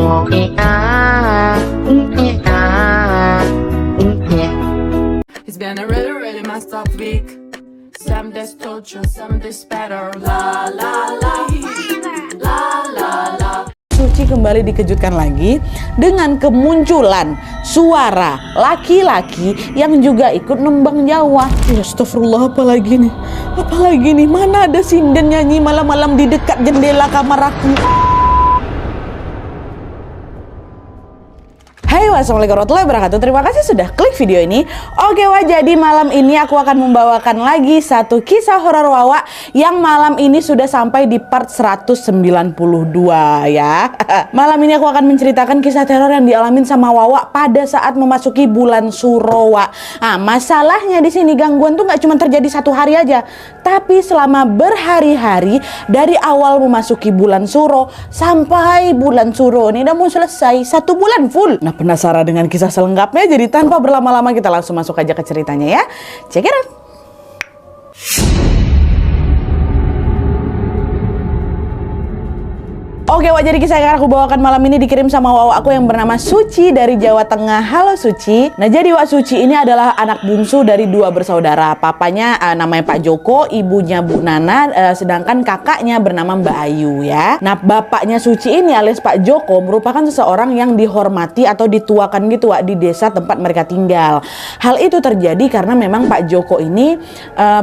It's been a really, really messed up week. Some days told you, some days better. La la la, la la la. Suci kembali dikejutkan lagi dengan kemunculan suara laki-laki yang juga ikut nembang Jawa. Ya astagfirullah, apalagi nih, mana ada sinden nyanyi malam-malam di dekat jendela kamar aku. Hai, wassalamualaikum warahmatullahi wabarakatuh. Terima kasih sudah klik video ini. Oke wah, jadi malam ini aku akan membawakan lagi satu kisah horor Wawa yang malam ini sudah sampai di part 192 ya. Malam ini aku akan menceritakan kisah teror yang dialamin sama Wawa pada saat memasuki bulan Suro. Nah, masalahnya di sini gangguan tuh nggak cuma terjadi satu hari aja, tapi selama berhari-hari dari awal memasuki bulan Suro sampai bulan Suro ini udah mau selesai 1 bulan full. Nah, penasaran dengan kisah selengkapnya? Jadi tanpa berlama-lama kita langsung masuk aja ke ceritanya ya. Check it out. Oke wah, jadi kisah yang aku bawakan malam ini dikirim sama Wawa aku yang bernama Suci dari Jawa Tengah. Halo Suci. Nah, jadi Wak Suci ini adalah anak bungsu dari 2 bersaudara. Papanya namanya Pak Joko, ibunya Bu Nana, sedangkan kakaknya bernama Mbak Ayu ya. Nah, bapaknya Suci ini alias Pak Joko merupakan seseorang yang dihormati atau dituakan gitu Wak di desa tempat mereka tinggal. Hal itu terjadi karena memang Pak Joko ini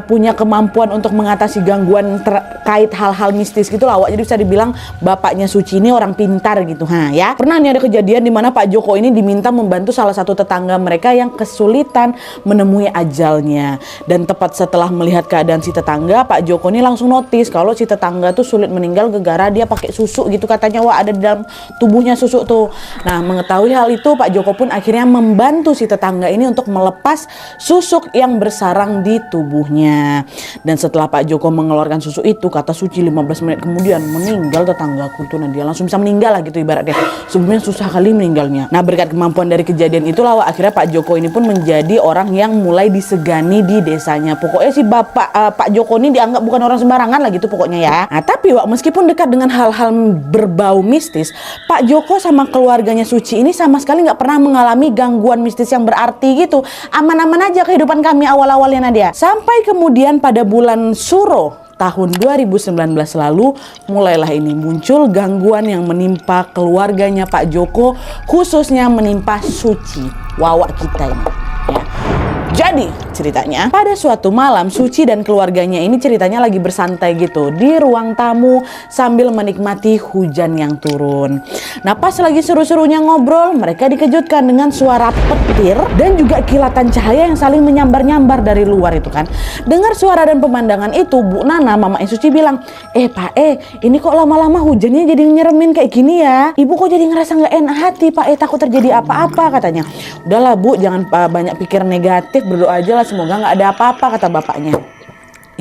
punya kemampuan untuk mengatasi gangguan terkait hal-hal mistis gitu lah Wak. Jadi bisa dibilang bapaknya Suci ini orang pintar gitu ya. Pernah nih ada kejadian di mana Pak Joko ini diminta membantu salah satu tetangga mereka yang kesulitan menemui ajalnya. Dan tepat setelah melihat keadaan si tetangga, Pak Joko ini langsung notice kalau si tetangga tuh sulit meninggal gara-gara dia pakai susuk gitu katanya Wah, ada di dalam tubuhnya susuk tuh. Nah, mengetahui hal itu Pak Joko pun akhirnya membantu si tetangga ini untuk melepas susuk yang bersarang di tubuhnya. Dan setelah Pak Joko mengeluarkan susuk itu, kata Suci 15 menit kemudian meninggal tetanggaku. Nah, dia langsung bisa meninggal lah gitu ibaratnya. Sebelumnya susah kali meninggalnya. Nah, berkat kemampuan dari kejadian itulah akhirnya Pak Joko ini pun menjadi orang yang mulai disegani di desanya. Pokoknya si Pak Joko ini dianggap bukan orang sembarangan lah gitu pokoknya ya. Nah, tapi meskipun dekat dengan hal-hal berbau mistis, Pak Joko sama keluarganya Suci ini sama sekali nggak pernah mengalami gangguan mistis yang berarti gitu. Aman-aman aja kehidupan kami awal-awalnya Nadia. Sampai kemudian pada bulan Suro tahun 2019 lalu mulailah ini muncul gangguan yang menimpa keluarganya Pak Joko, khususnya menimpa Suci, Wawa kita ini ya. Jadi ceritanya pada suatu malam Suci dan keluarganya ini ceritanya lagi bersantai gitu di ruang tamu sambil menikmati hujan yang turun. Nah, pas lagi seru-serunya ngobrol, mereka dikejutkan dengan suara petir dan juga kilatan cahaya yang saling menyambar-nyambar dari luar itu kan. Dengar suara dan pemandangan itu, Bu Nana, mama Suci bilang, Pak ini kok lama-lama hujannya jadi nyeremin kayak gini ya? Ibu kok jadi ngerasa nggak enak hati, Pak takut terjadi apa-apa katanya. Udahlah Bu, jangan banyak pikir negatif, berdoa aja lah semoga nggak ada apa-apa kata bapaknya.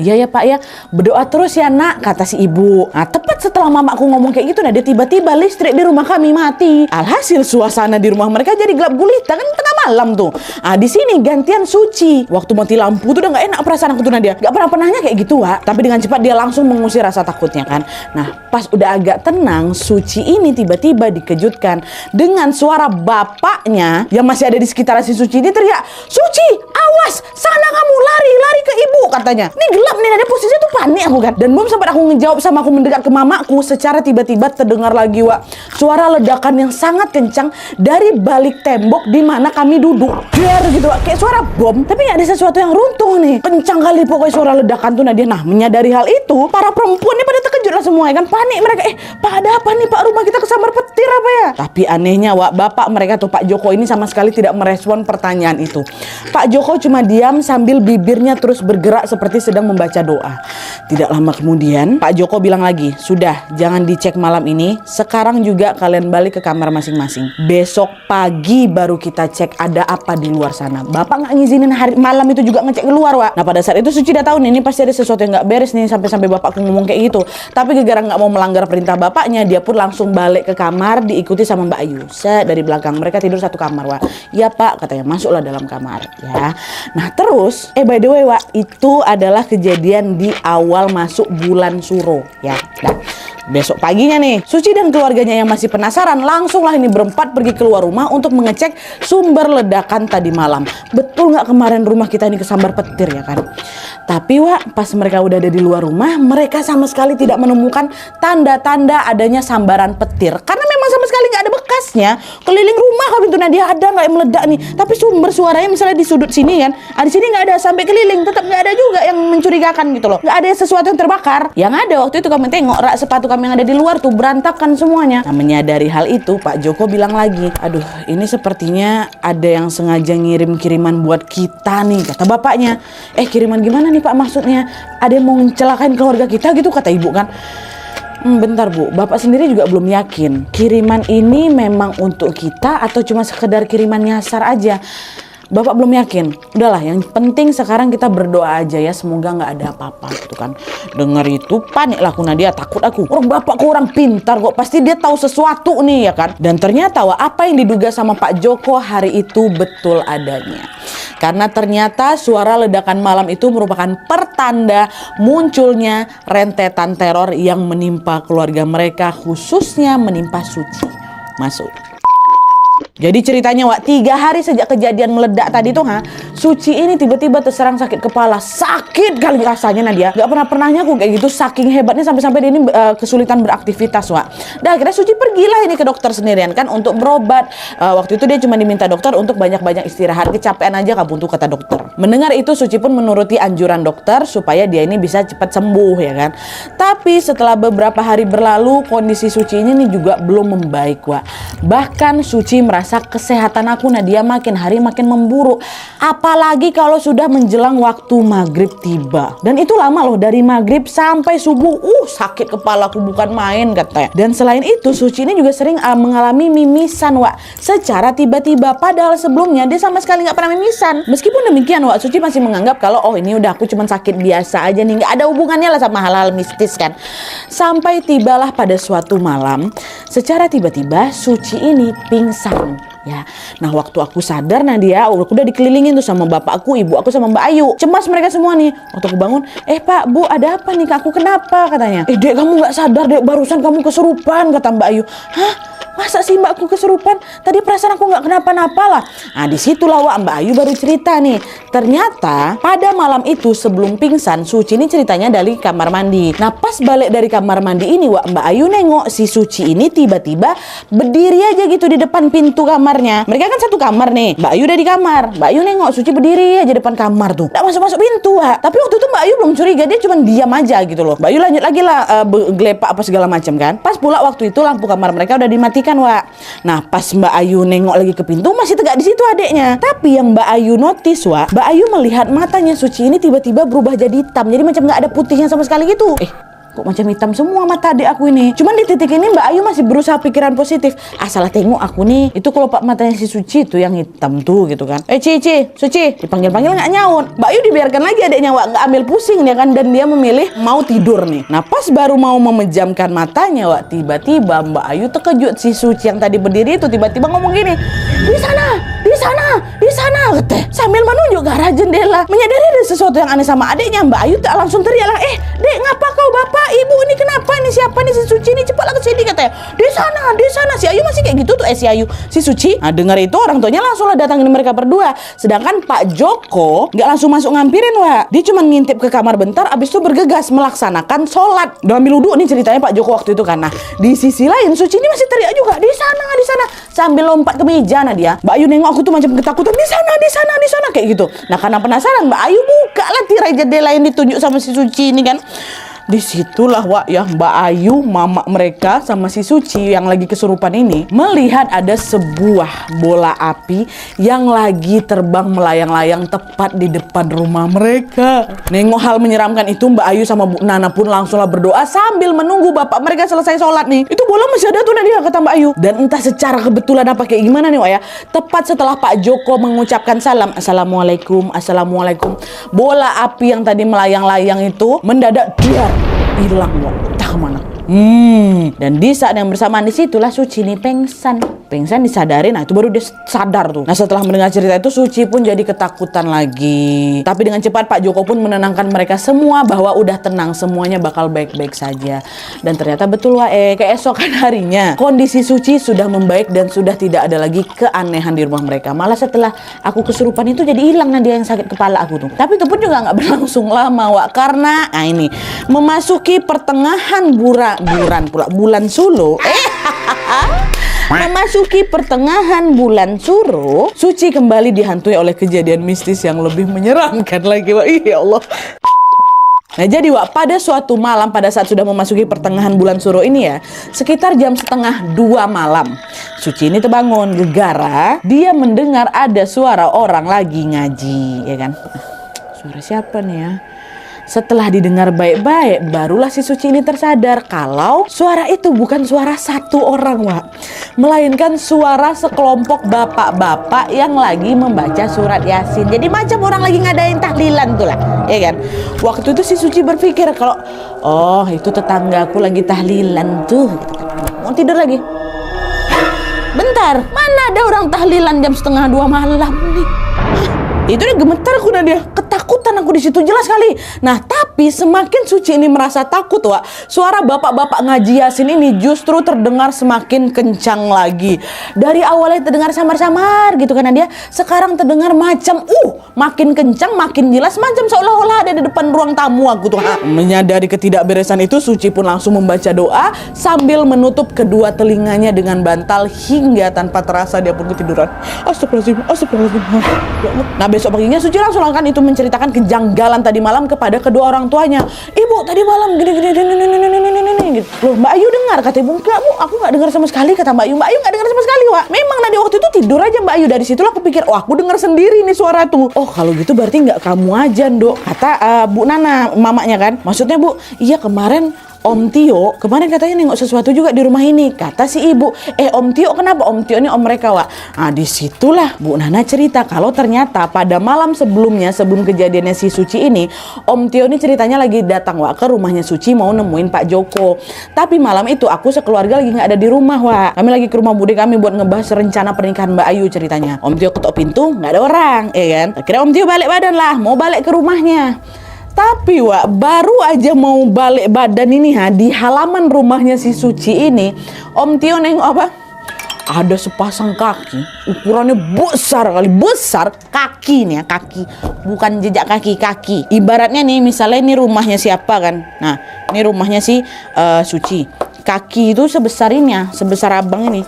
Iya ya Pak ya, berdoa terus ya Nak, kata si ibu. Nah, tepat setelah mamaku ngomong kayak gitu, dia tiba-tiba listrik di rumah kami mati. Alhasil suasana di rumah mereka jadi gelap gulita, kan tengah malam tuh. Di sini gantian Suci. Waktu mati lampu tuh udah nggak enak perasaan aku tuh Nadia. Gak pernahnya kayak gitu Wak. Tapi dengan cepat dia langsung mengusir rasa takutnya kan. Nah, pas udah agak tenang, Suci ini tiba-tiba dikejutkan dengan suara bapaknya yang masih ada di sekitar si Suci ini teriak, Suci, awas, sana kamu lari ke ibu katanya. Ini gelap nih, ada posisinya tuh panik aku kan. Dan belum sempat aku ngejawab sama aku mendekat ke mamaku, secara tiba-tiba terdengar lagi Wak suara ledakan yang sangat kencang dari balik tembok di mana kami duduk. Biar gitu Wak, kayak suara bom, tapi nggak ada sesuatu yang runtuh nih. Kencang kali pokoknya suara ledakan tuh Nadia. Nah, menyadari hal itu, para perempuan ini pada terkejut lah semua ya kan. Panik mereka, Pak ada apa nih Pak, rumah kita kesambar petir apa ya? Tapi anehnya Wak, bapak mereka tuh Pak Joko ini sama sekali tidak merespon pertanyaan itu. Pak Joko cuma diam sambil bibirnya terus bergerak seperti sedang membaca doa. Tidak lama kemudian Pak Joko bilang lagi, sudah jangan dicek malam ini, sekarang juga kalian balik ke kamar masing-masing. Besok pagi baru kita cek ada apa di luar sana. Bapak nggak ngizinin hari malam itu juga ngecek keluar Wak. Nah, pada saat itu Suci udah tahu nih, ini pasti ada sesuatu yang nggak beres nih sampai bapakku ngomong kayak gitu. Tapi gara-gara nggak mau melanggar perintah bapaknya, dia pun langsung balik ke kamar diikuti sama Mbak Ayu. Dari belakang mereka tidur satu kamar Wak. Ya Pak katanya, masuklah dalam kamar ya. Nah terus by the way Wak, itu adalah kejadian di awal masuk bulan Suro ya. Nah, Besok paginya nih, Suci dan keluarganya yang masih penasaran langsunglah ini berempat pergi keluar rumah untuk mengecek sumber ledakan tadi malam. Betul nggak kemarin rumah kita ini kesambar petir ya kan? Tapi Wak, pas mereka udah ada di luar rumah, mereka sama sekali tidak menemukan tanda-tanda adanya sambaran petir. Karena memang sama sekali nggak ada bekasnya. Keliling rumah kalau pintu Nadia ada nggak yang meledak nih. Tapi sumber suaranya misalnya di sudut sini kan, di sini nggak ada, sampai keliling tetap nggak ada juga yang mencurigakan gitu loh. Nggak ada sesuatu yang terbakar. Yang ada waktu itu kami tengok rak sepatu kami yang ada di luar tuh berantakan semuanya. Nah, menyadari hal itu, Pak Joko bilang lagi, aduh ini sepertinya ada yang sengaja ngirim kiriman buat kita nih, kata bapaknya. Kiriman gimana nih Pak maksudnya? Ada yang mau mencelakain keluarga kita gitu, kata ibu kan. Bentar Bu, bapak sendiri juga belum yakin kiriman ini memang untuk kita atau cuma sekedar kiriman nyasar aja. Bapak belum yakin. Udahlah, yang penting sekarang kita berdoa aja ya, semoga nggak ada apa-apa gitu kan. Dengar itu panik lah aku Nadia, takut aku. Orang bapakku orang pintar kok, pasti dia tahu sesuatu nih ya kan. Dan ternyata apa yang diduga sama Pak Joko hari itu betul adanya. Karena ternyata suara ledakan malam itu merupakan pertanda munculnya rentetan teror yang menimpa keluarga mereka, khususnya menimpa Suci. Masuk. Jadi ceritanya Wak, 3 hari sejak kejadian meledak tadi tuh Suci ini tiba-tiba terserang sakit kepala. Sakit kali rasanya Nadia. Gak pernahnya aku kayak gitu, saking hebatnya sampai dia ini kesulitan beraktivitas Wak. Dan akhirnya Suci pergilah ini ke dokter sendirian kan untuk berobat. Waktu itu dia cuma diminta dokter untuk banyak-banyak istirahat, kecapean aja kabuntu kata dokter. Mendengar itu Suci pun menuruti anjuran dokter supaya dia ini bisa cepat sembuh ya kan. Tapi setelah beberapa hari berlalu, kondisi Suci ini juga belum membaik Wak. Bahkan Suci merasa kesehatan aku Nadia makin hari makin memburuk. Apalagi kalau sudah menjelang waktu maghrib tiba. Dan itu lama loh, dari maghrib sampai subuh. Sakit kepalaku bukan main katanya. Dan selain itu Suci ini juga sering mengalami mimisan Wak, secara tiba-tiba. Padahal sebelumnya dia sama sekali nggak pernah mimisan. Meskipun demikian Wak, Suci masih menganggap kalau ini udah aku cuma sakit biasa aja nih, nggak ada hubungannya lah sama hal-hal mistis kan. Sampai tibalah pada suatu malam, secara tiba-tiba Suci ini pingsan. Ya, nah waktu aku sadar Nadia, aku udah dikelilingin tuh sama bapakku, ibu aku sama Mbak Ayu. Cemas mereka semua nih. Waktu aku bangun, Pak, Bu, ada apa nih? Aku kenapa? Katanya. Dek, kamu nggak sadar dek, barusan kamu kesurupan, kata Mbak Ayu. Hah? Masa sih mbakku kesurupan? Tadi perasaan aku nggak kenapa-napa lah. Nah disitulah Wak, Mbak Ayu baru cerita nih. Ternyata pada malam itu sebelum pingsan, Suci ini ceritanya dari kamar mandi. Nah pas balik dari kamar mandi ini Wak, Mbak Ayu nengok si Suci ini tiba-tiba berdiri aja gitu di depan pintu kamarnya. Mereka kan satu kamar nih. Mbak Ayu udah di kamar. Mbak Ayu nengok Suci berdiri aja depan kamar tuh. Nggak masuk-masuk pintu Wak. Tapi waktu itu Mbak Ayu belum curiga, dia cuma diam aja gitu loh. Mbak Ayu lanjut lagi lah gelepak apa segala macam kan. Pas pula waktu itu lampu kamar mereka udah dimatikan Wak. Nah pas Mbak Ayu nengok lagi ke pintu, masih tegak di situ adeknya. Tapi yang Mbak Ayu notice Wak, Mbak Ayu melihat matanya Suci ini tiba-tiba berubah jadi hitam. Jadi macam nggak ada putihnya sama sekali gitu. Kok macam hitam semua mata adik aku ini. Cuman di titik ini Mbak Ayu masih berusaha pikiran positif. Salah tengok aku nih, itu kelopak matanya si Suci tuh yang hitam tuh gitu kan. Suci, dipanggil-panggil nggak nyaut. Mbak Ayu dibiarkan lagi adiknya Wak, nggak ambil pusing dia kan, dan dia memilih mau tidur nih. Nah pas baru mau memejamkan matanya Wak, tiba-tiba Mbak Ayu terkejut. Si Suci yang tadi berdiri itu tiba-tiba ngomong gini, di sana kata, sambil menunjuk ke arah jendela. Menyadari ada sesuatu yang aneh sama adiknya, Mbak Ayu tak langsung teriak lah, dek ngapa kau bapak ibu ini kenapa nih, siapa nih si Suci ini, cepatlah ke sini katanya. Di sana si Ayu masih kayak gitu tuh, si Ayu si Suci. Nah dengar itu orang tuanya langsung lah datangin mereka berdua. Sedangkan Pak Joko nggak langsung masuk ngampirin Wak, dia cuma ngintip ke kamar bentar, abis itu bergegas melaksanakan sholat. Udah ambil wudhu nih ceritanya Pak Joko waktu itu kan. Nah di sisi lain Suci ini masih teriak juga, di sana sambil lompat ke meja Nadia. Mbak Ayu nengok aku tuh macam ketakutan, di sana kayak gitu. Nah karena penasaran Mbak Ayu buka lah tirai jendela yang ditunjuk sama si Suci ini kan. Disitulah Wak ya, Mbak Ayu, mama mereka sama si Suci yang lagi kesurupan ini melihat ada sebuah bola api yang lagi terbang melayang-layang tepat di depan rumah mereka. Nengok hal menyeramkan itu, Mbak Ayu sama Bu Nana pun langsunglah berdoa sambil menunggu bapak mereka selesai sholat nih. Itu bola masih ada tuh Nadia, kata Mbak Ayu. Dan entah secara kebetulan apa kayak gimana nih Wak ya, tepat setelah Pak Joko mengucapkan salam, Assalamualaikum, bola api yang tadi melayang-layang itu mendadak hilang Wak, entah kemana. Dan di saat yang bersamaan disitulah Suci ini pengsan disadarin. Nah itu baru dia sadar tuh. Nah setelah mendengar cerita itu Suci pun jadi ketakutan lagi. Tapi dengan cepat Pak Joko pun menenangkan mereka semua bahwa udah tenang, semuanya bakal baik-baik saja. Dan ternyata betul keesokan harinya kondisi Suci sudah membaik dan sudah tidak ada lagi keanehan di rumah mereka. Malah setelah aku kesurupan itu jadi hilang Nadia yang sakit kepala aku tuh. Tapi itu pun juga nggak berlangsung lama Wak, karena ini memasuki pertengahan bulan Suro. Memasuki pertengahan bulan Suro, Suci kembali dihantui oleh kejadian mistis yang lebih menyeramkan lagi Wak. Ya Allah. Nah jadi Wak, pada suatu malam pada saat sudah memasuki pertengahan bulan Suro ini ya, sekitar jam 1:30 malam, Suci ini terbangun gegara. Dia mendengar ada suara orang lagi ngaji, ya kan? Suara siapa nih ya? Setelah didengar baik-baik, barulah si Suci ini tersadar kalau suara itu bukan suara satu orang, Wak. Melainkan suara sekelompok bapak-bapak yang lagi membaca surat Yasin. Jadi macam orang lagi ngadain tahlilan tuh lah, ya kan? Waktu itu si Suci berpikir kalau, oh itu tetanggaku lagi tahlilan tuh. Mau tidur lagi. Bentar, mana ada orang tahlilan jam 1:30 malam nih? Itu dia gemetar aku Nadia, ketakutan aku di situ jelas sekali. Nah tapi semakin Suci ini merasa takut Wak, suara bapak-bapak ngaji Yasin ini justru terdengar semakin kencang lagi. Dari awalnya terdengar samar-samar gitu kan Nadia, sekarang terdengar macam makin kencang, makin jelas, macam seolah-olah ada di depan ruang tamu aku tuh. Menyadari ketidakberesan itu, Suci pun langsung membaca doa sambil menutup kedua telinganya dengan bantal hingga tanpa terasa dia pun ketiduran. Astagfirullahaladzim, astagfirullahaladzim. Nah besok paginya Suci langsung lakukan itu, menceritakan kejanggalan tadi malam kepada kedua orang tuanya. Ibu tadi malam gini gitu. Loh Mbak Ayu dengar? Kata ibu, enggak Bu, aku nggak dengar sama sekali. Kata Mbak Ayu nggak dengar sama sekali Wak. Memang Nadia waktu itu tidur aja Mbak Ayu. Dari situlah aku pikir, aku dengar sendiri nih suara tuh. Oh kalau gitu berarti nggak kamu aja Dok. Kata Bu Nana, mamanya kan. Maksudnya Bu, iya kemarin Om Tio kemarin katanya nengok sesuatu juga di rumah ini. Kata si ibu, Om Tio kenapa? Om Tio ini om mereka Wak. Nah disitulah Bu Nana cerita kalau ternyata pada malam sebelumnya, sebelum kejadiannya si Suci ini, Om Tio ini ceritanya lagi datang Wak ke rumahnya Suci mau nemuin Pak Joko. Tapi malam itu aku sekeluarga lagi nggak ada di rumah Wak. Kami lagi ke rumah bude kami buat ngebahas rencana pernikahan Mbak Ayu ceritanya. Om Tio ketok pintu nggak ada orang, kan? Akhirnya Om Tio balik badan lah, mau balik ke rumahnya. Tapi Wak, baru aja mau balik badan ini di halaman rumahnya si Suci ini, Om Tio nengok apa? Ada sepasang kaki, ukurannya besar kali, besar kaki nih ya, kaki, bukan jejak kaki. Ibaratnya nih, misalnya ini rumahnya siapa kan? Nah, ini rumahnya si Suci. Kaki itu sebesar ini ya, sebesar abang ini.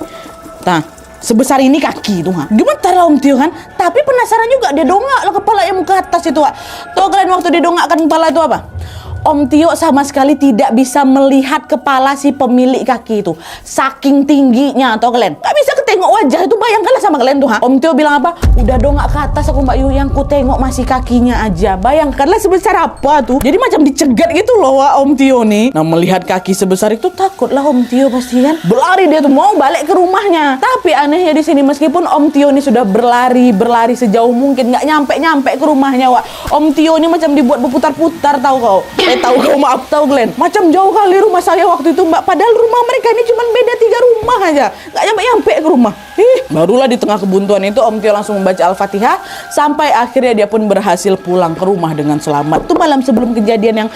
Nah, sebesar ini kaki itu gemetar lah Om Tio kan. Tapi penasaran juga, dia dongak lah kepala yang ke atas itu Wak. Tahu kalian waktu dia dongakkan kepala itu apa? Om Tio sama sekali tidak bisa melihat kepala si pemilik kaki itu, saking tingginya. Tahu kalian? Gak bisa ketengok wajah itu, bayangkanlah sama kalian tuh Om Tio bilang apa? Udah dongak ke atas aku Mbak Yu, yang ku tengok masih kakinya aja. Bayangkanlah sebesar apa tuh. Jadi macam dicegat gitu loh Wak Om Tio nih. Nah melihat kaki sebesar itu takutlah Om Tio pasti kan. Berlari dia tuh mau balik ke rumahnya. Tapi anehnya di sini meskipun Om Tio ini sudah berlari sejauh mungkin, nggak nyampe ke rumahnya Wak. Om Tio ini macam dibuat berputar-putar, tahu kau? Tahu Glenn, macam jauh kali rumah saya waktu itu Mbak. Padahal rumah mereka ini cuma beda 3 rumah aja, nggak nyampe ke rumah. Barulah di tengah kebuntuan itu Om Tio langsung membaca Al-Fatihah sampai akhirnya dia pun berhasil pulang ke rumah dengan selamat. Itu malam sebelum kejadian yang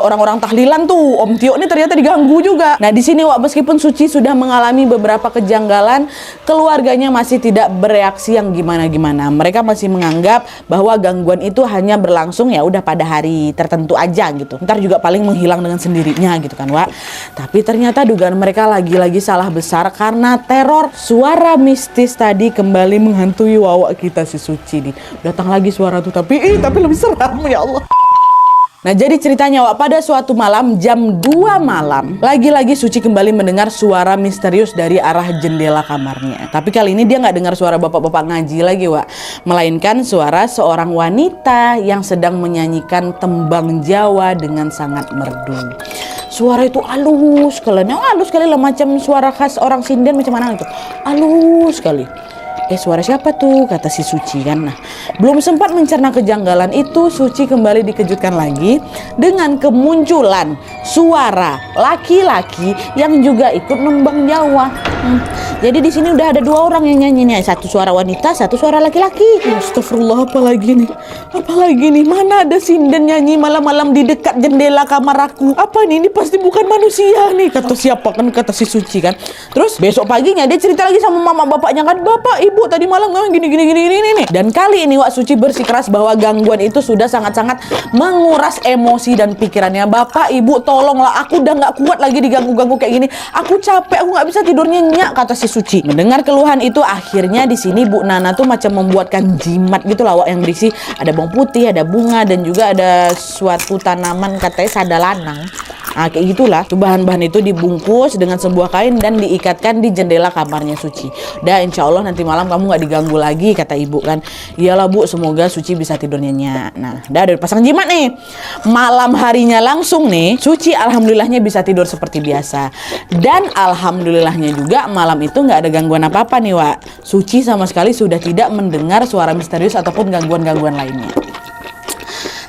orang-orang tahlilan tuh, Om Tio ini ternyata diganggu juga. Nah di sini Wak, meskipun Suci sudah mengalami beberapa kejanggalan, keluarganya masih tidak bereaksi yang gimana-gimana. Mereka masih menganggap bahwa gangguan itu hanya berlangsung ya udah pada hari tertentu aja gitu. Ntar juga paling menghilang dengan sendirinya gitu kan Wak. Tapi ternyata dugaan mereka lagi-lagi salah besar karena teror suara mistis tadi kembali menghantui Wawa kita si Suci nih. Datang lagi suara tuh tapi lebih seram ya Allah. Nah jadi ceritanya Wak, pada suatu malam jam 2 malam lagi-lagi Suci kembali mendengar suara misterius dari arah jendela kamarnya. Tapi kali ini dia nggak dengar suara bapak-bapak ngaji lagi Wak, melainkan suara seorang wanita yang sedang menyanyikan tembang Jawa dengan sangat merdu. Suara itu halus sekali lah, macam suara khas orang sinden macam mana itu, halus sekali. Suara siapa tuh? Kata si Suci kan. Nah, belum sempat mencerna kejanggalan itu, Suci kembali dikejutkan lagi dengan kemunculan suara laki-laki yang juga ikut nembang Jawa. Jadi di sini udah ada 2 orang yang nyanyi nih, satu suara wanita, satu suara laki-laki. Astagfirullah, apalagi nih? Apalagi nih? Mana ada sinden nyanyi malam-malam di dekat jendela kamar aku? Apa nih? Ini pasti bukan manusia nih. Kata siapa kan? Kata si Suci kan. Terus besok paginya dia cerita lagi sama mama bapaknya kan, "Bapak, Ibu, tadi malam gini nih." Dan kali ini Wak Suci bersikeras bahwa gangguan itu sudah sangat-sangat menguras emosi dan pikirannya. "Bapak, Ibu, tolonglah, aku udah nggak kuat lagi diganggu-ganggu kayak gini. Aku capek, aku nggak bisa tidur nyenyak," kata si Suci. Mendengar keluhan itu, akhirnya di sini Bu Nana tuh macam membuatkan jimat gitu lah Wak, yang berisi ada bawang putih, ada bunga, dan juga ada suatu tanaman katanya sadalanang. Nah, kayak gitulah. Tuh bahan-bahan itu dibungkus dengan sebuah kain dan diikatkan di jendela kamarnya Suci. "Dah, insya Allah nanti malam kamu nggak diganggu lagi," kata ibu kan. "Iyalah Bu, semoga Suci bisa tidur nyenyak." Nah, udah pasang jimat nih. Malam harinya langsung nih, Suci alhamdulillahnya bisa tidur seperti biasa. Dan alhamdulillahnya juga malam itu nggak ada gangguan apa-apa nih Wak. Suci sama sekali sudah tidak mendengar suara misterius ataupun gangguan-gangguan lainnya.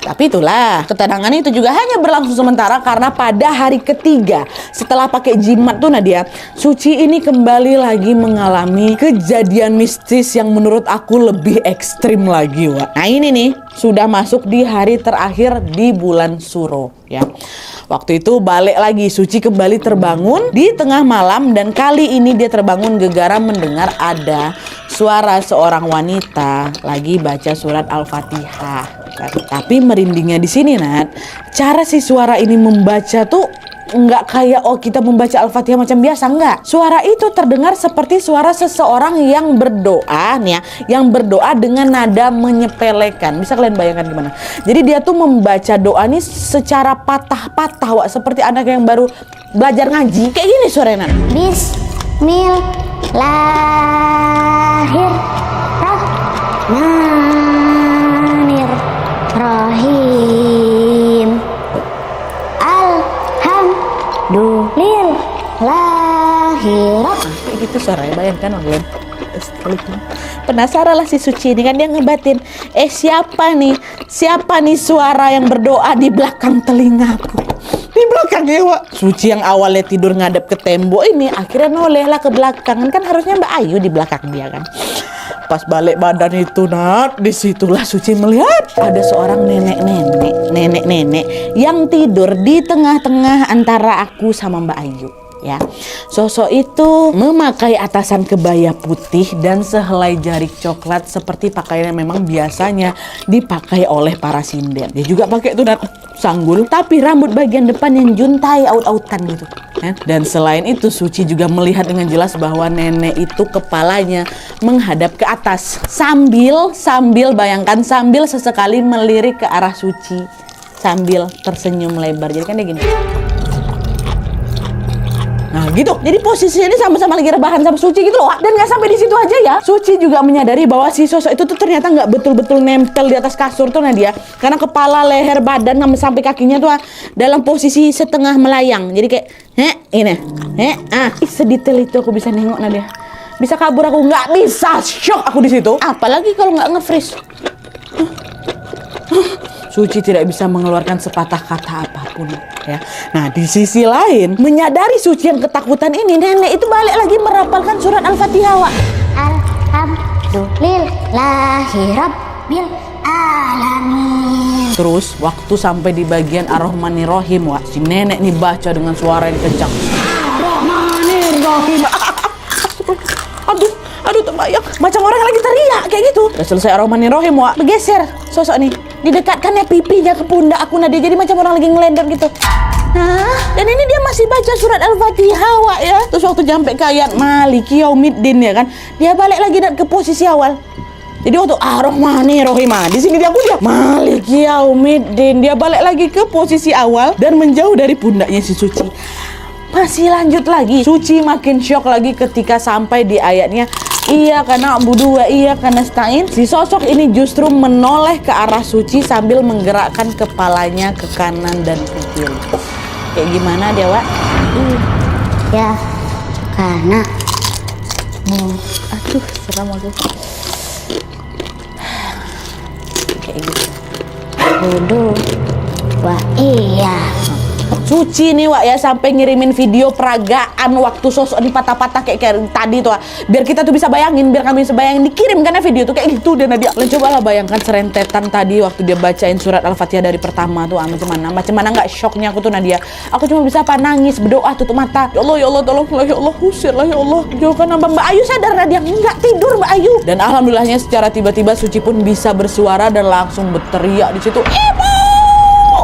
Tapi itulah, ketenangan itu juga hanya berlangsung sementara karena pada hari ketiga setelah pakai jimat tuh Nadia, Suci ini kembali lagi mengalami kejadian mistis yang menurut aku lebih ekstrim lagi Wak. Nah ini nih, sudah masuk di hari terakhir di bulan Suro ya. Waktu itu balik lagi, Suci kembali terbangun di tengah malam dan kali ini dia terbangun gegara mendengar ada suara seorang wanita lagi baca surat Al-Fatihah. Tapi merindingnya di sini Nat, cara si suara ini membaca tuh nggak kayak kita membaca Al-Fatihah macam biasa, enggak. Suara itu terdengar seperti suara seseorang yang berdoa nih ya, yang berdoa dengan nada menyepelekan. Bisa kalian bayangkan gimana? Jadi dia tuh membaca doa nih secara patah-patah Wak, seperti anak yang baru belajar ngaji. Kayak gini suaranya Nat. Bismillahirrahmanirrahim. Alhamdulillahirrahmanirrahim. Kayak gitu suaranya, bayangkan kalian. Penasaran lah si Suci ini kan, dia ngebatin, siapa nih suara yang berdoa di belakang telingaku. Di belakangnya Wak. Suci yang awalnya tidur ngadep ke tembok ini akhirnya noleh lah ke belakang. Kan harusnya Mbak Ayu di belakang dia kan. Pas balik badan itu Nat, disitulah Suci melihat ada seorang nenek-nenek yang tidur di tengah-tengah antara aku sama Mbak Ayu. Ya, sosok itu memakai atasan kebaya putih dan sehelai jarik coklat seperti pakaian yang memang biasanya dipakai oleh para sinden. Dia juga pakai tuh sanggul, tapi rambut bagian depan yang juntai aut-autan gitu. Dan selain itu Suci juga melihat dengan jelas bahwa nenek itu kepalanya menghadap ke atas sambil sesekali melirik ke arah Suci sambil tersenyum lebar. Jadi kan dia gini. Nah gitu, jadi posisinya ini sama-sama lagi rebahan sama Suci gitu loh. Dan gak sampai di situ aja ya, Suci juga menyadari bahwa si sosok itu tuh ternyata gak betul-betul nempel di atas kasur tuh Nadia. Karena kepala, leher, badan sampai kakinya tuh dalam posisi setengah melayang. Jadi kayak sedetail itu aku bisa nengok Nadia. Bisa kabur aku, nggak bisa, shock aku di situ. Apalagi kalau nggak nge-freeze. Suci tidak bisa mengeluarkan sepatah kata apapun ya. Nah di sisi lain, menyadari Suci yang ketakutan ini, nenek itu balik lagi merapalkan surat Al-Fatihah Wak. Alhamdulillahirabbil alamin. Terus waktu sampai di bagian Ar-Rahmanir-Rahim Wak, si nenek nih baca dengan suara yang kencang. Ar-Rahmanir-Rahim. Aduh terbayang macam orang yang lagi teriak kayak gitu. Udah selesai Ar-Rahmanir-Rahim Wak, bergeser sosok nih, didekatkannya pipinya ke pundak aku Nadia, jadi macam orang lagi ngelendar gitu. Nah, dan ini dia masih baca surat Al-Fatihah Wak ya. Terus waktu sampai ke ayat Maliki Yaumiddin ya kan, dia balik lagi dan ke posisi awal. Jadi waktu Ar-Rahmanir-Rahim, di sini dia Maliki Yaumiddin, dia balik lagi ke posisi awal dan menjauh dari pundaknya si Suci. Masih lanjut lagi, Suci makin syok lagi ketika sampai di ayatnya Iyyaka na'budu wa iyyaka nasta'in. Si sosok ini justru menoleh ke arah Suci sambil menggerakkan kepalanya ke kanan dan ke kiri. Kayak gimana dia Wak? Ya, karena Seram aku. Kayak gitu. Wudu. Wah iya. Suci nih Wak ya, sampai ngirimin video peragaan waktu sosok ini patah-patah kayak tadi tuh, biar kita tuh bisa bayangin, biar kami bisa bayangin, dikirim karena video tuh kayak gitu. Dan Nadia, cobalah bayangkan serentetan tadi waktu dia bacain surat Al-Fatihah dari pertama tuh, macam mana nggak shocknya aku tuh Nadia. Aku cuma bisa apa, nangis, berdoa, tutup mata, ya Allah tolonglah ya Allah, usirlah ya Allah, jauhkan Mbak Ayu. Sadar Nadia, nggak tidur Mbak Ayu. Dan alhamdulillahnya secara tiba-tiba Suci pun bisa bersuara dan langsung berteriak di situ, ibu,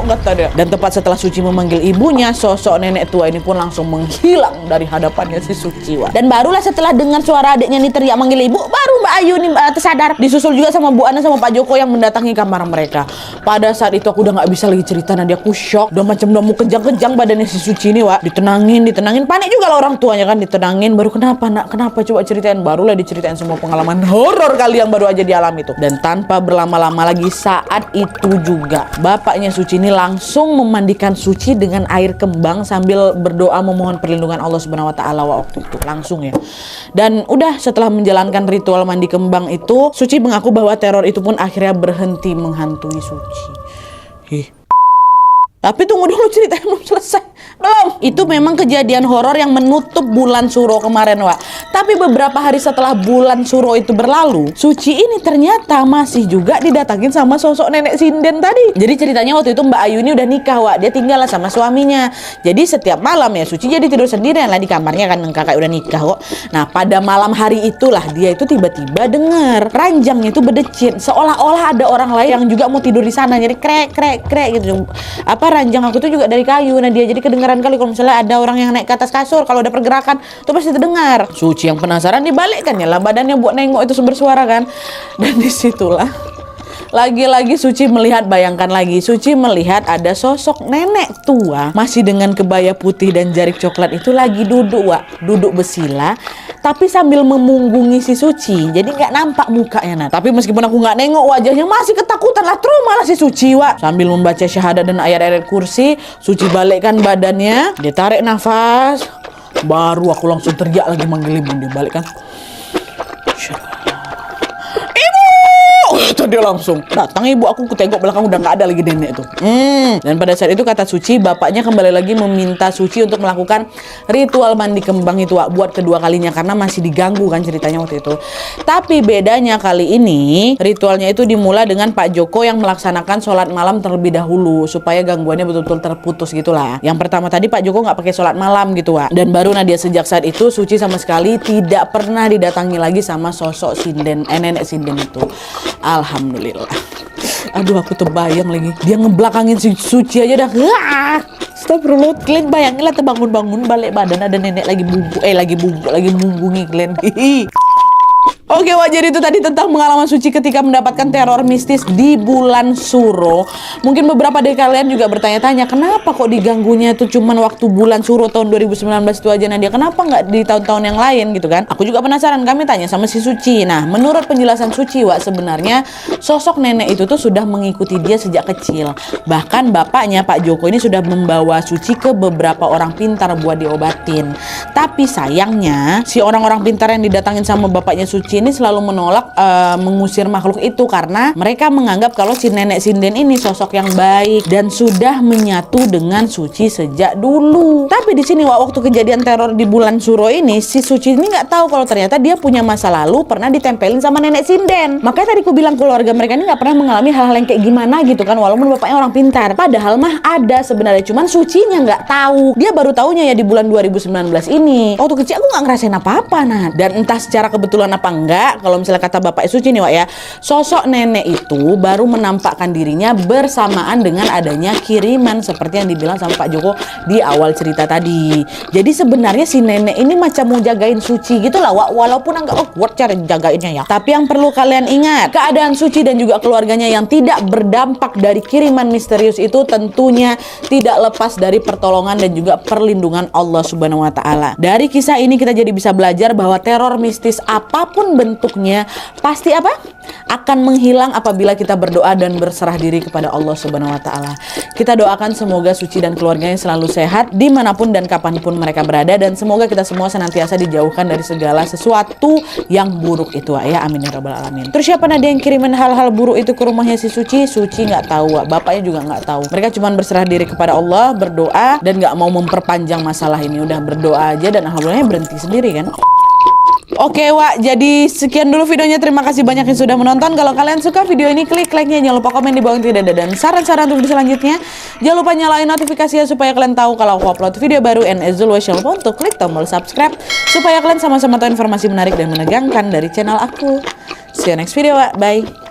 kata dia. Dan tepat setelah Suci memanggil ibunya, sosok nenek tua ini pun langsung menghilang dari hadapannya si Suci. Wah. Dan barulah setelah dengar suara adiknya nih teriak manggil ibu, baru Mbak Ayu nih tersadar. Disusul juga sama Bu Ana sama Pak Joko yang mendatangi kamar mereka. Pada saat itu aku udah nggak bisa lagi cerita, Nadia, aku shock. Udah macam udah mau kejang-kejang badannya si Suci nih, Wak. Ditenangin, panik juga lah orang tuanya kan, ditenangin. Baru kenapa nak, kenapa, coba ceritain. Barulah diceritain semua pengalaman horor kali yang baru aja dialami itu. Dan tanpa berlama-lama lagi, saat itu juga bapaknya Suci ini langsung memandikan Suci dengan air kembang sambil berdoa memohon perlindungan Allah Subhanahu wa taala waktu itu langsung ya. Dan udah setelah menjalankan ritual mandi kembang itu, Suci mengaku bahwa teror itu pun akhirnya berhenti menghantui Suci. Tapi tunggu dulu, ceritanya belum selesai. Belum. Itu memang kejadian horor yang menutup bulan Suro kemarin, Wak. Tapi beberapa hari setelah bulan Suro itu berlalu, Suci ini ternyata masih juga didatangin sama sosok nenek sinden tadi. Jadi ceritanya waktu itu Mbak Ayu ini udah nikah, Wak. Dia tinggal sama suaminya. Jadi setiap malam ya Suci jadi tidur sendirian lah di kamarnya kan, kakak udah nikah kok. Nah, pada malam hari itulah dia itu tiba-tiba dengar ranjangnya itu berdecit, seolah-olah ada orang lain yang juga mau tidur di sana. Jadi krek gitu. Ranjang aku tuh juga dari kayu. Nah, dia jadi kedengaran kali kalau misalnya ada orang yang naik ke atas kasur, kalau ada pergerakan tuh pasti terdengar. Suci yang penasaran dibalikkan ya lah badannya buat nengok itu sumber suara kan. Dan disitulah lagi-lagi Suci melihat, bayangkan lagi, Suci melihat ada sosok nenek tua masih dengan kebaya putih dan jarik coklat itu lagi duduk, Wak. Duduk bersila tapi sambil memunggungi si Suci. Jadi nggak nampak mukanya, nah. Tapi meskipun aku nggak nengok wajahnya, masih ketakutan lah, trauma lah si Suci, Wak. Sambil membaca syahadat dan ayat-ayat kursi, Suci balikkan badannya, dia tarik nafas, baru aku langsung teriak lagi manggil ibu. Dia balikkan, tadi langsung datang ibu. Aku tengok belakang udah nggak ada lagi nenek tuh. Dan pada saat itu kata Suci, bapaknya kembali lagi meminta Suci untuk melakukan ritual mandi kembang itu, Wak, buat kedua kalinya karena masih diganggu kan ceritanya waktu itu. Tapi bedanya kali ini ritualnya itu dimulai dengan Pak Joko yang melaksanakan sholat malam terlebih dahulu supaya gangguannya betul-betul terputus gitulah. Yang pertama tadi Pak Joko nggak pakai sholat malam gitu, Wak. Dan baru Nadia sejak saat itu Suci sama sekali tidak pernah didatangi lagi sama sosok sinden, nenek sinden itu. Alhamdulillah. Aduh, aku terbayang lagi dia ngebelakangin si Suci aja dah. Astagfirullah. Kalian bayanginlah terbangun-bangun balik badan ada nenek lagi membungi kalian. Oke, Wak, jadi itu tadi tentang pengalaman Suci ketika mendapatkan teror mistis di bulan Suro. Mungkin beberapa dari kalian juga bertanya-tanya, kenapa kok diganggunya itu cuman waktu bulan Suro tahun 2019 itu aja, Nadia? Kenapa nggak di tahun-tahun yang lain gitu kan? Aku juga penasaran, kami tanya sama si Suci. Nah, menurut penjelasan Suci, Wak, sebenarnya sosok nenek itu tuh sudah mengikuti dia sejak kecil. Bahkan bapaknya Pak Joko ini sudah membawa Suci ke beberapa orang pintar buat diobatin. Tapi sayangnya si orang-orang pintar yang didatangin sama bapaknya Suci ini selalu menolak mengusir makhluk itu karena mereka menganggap kalau si nenek sinden ini sosok yang baik dan sudah menyatu dengan Suci sejak dulu. Tapi di sini, Wak, waktu kejadian teror di bulan Suro ini, si Suci ini nggak tahu kalau ternyata dia punya masa lalu pernah ditempelin sama nenek sinden. Makanya tadi aku bilang keluarga mereka ini nggak pernah mengalami hal-hal yang kayak gimana gitu kan, walaupun bapaknya orang pintar. Padahal mah ada sebenarnya, cuman Sucinya nggak tahu. Dia baru tahunya ya di bulan 2019 ini. Waktu kecil aku nggak ngerasain apa-apa, nah. Dan entah secara kebetulan apa enggak, kalau misalnya kata Bapak Suci nih, Wak, ya, sosok nenek itu baru menampakkan dirinya bersamaan dengan adanya kiriman seperti yang dibilang sama Pak Joko di awal cerita tadi. Jadi sebenarnya si nenek ini macam mau jagain Suci gitu lah, Wak, walaupun enggak awkward cara jagainnya ya. Tapi yang perlu kalian ingat, keadaan Suci dan juga keluarganya yang tidak berdampak dari kiriman misterius itu tentunya tidak lepas dari pertolongan dan juga perlindungan Allah Subhanahu wa taala. Dari kisah ini kita jadi bisa belajar bahwa teror mistis apapun bentuknya pasti apa? Akan menghilang apabila kita berdoa dan berserah diri kepada Allah Subhanahu wa taala. Kita doakan semoga Suci dan keluarganya selalu sehat dimanapun dan kapanpun mereka berada, dan semoga kita semua senantiasa dijauhkan dari segala sesuatu yang buruk itu ya, amin ya rabbal alamin. Terus siapa ada yang kirimin hal-hal buruk itu ke rumahnya si Suci? Suci nggak tahu, bapaknya juga nggak tahu. Mereka cuma berserah diri kepada Allah, berdoa, dan nggak mau memperpanjang masalah ini. Udah berdoa aja dan alhamdulillah berhenti sendiri kan. Oke Wak, jadi sekian dulu videonya. Terima kasih banyak yang sudah menonton. Kalau kalian suka video ini, klik like-nya. Jangan lupa komen di bawah tidak ada, dan saran-saran untuk video selanjutnya. Jangan lupa nyalain notifikasinya supaya kalian tahu kalau aku upload video baru. And as always, jangan lupa untuk klik tombol subscribe supaya kalian sama-sama tahu informasi menarik dan menegangkan dari channel aku. See you next video Wak, bye.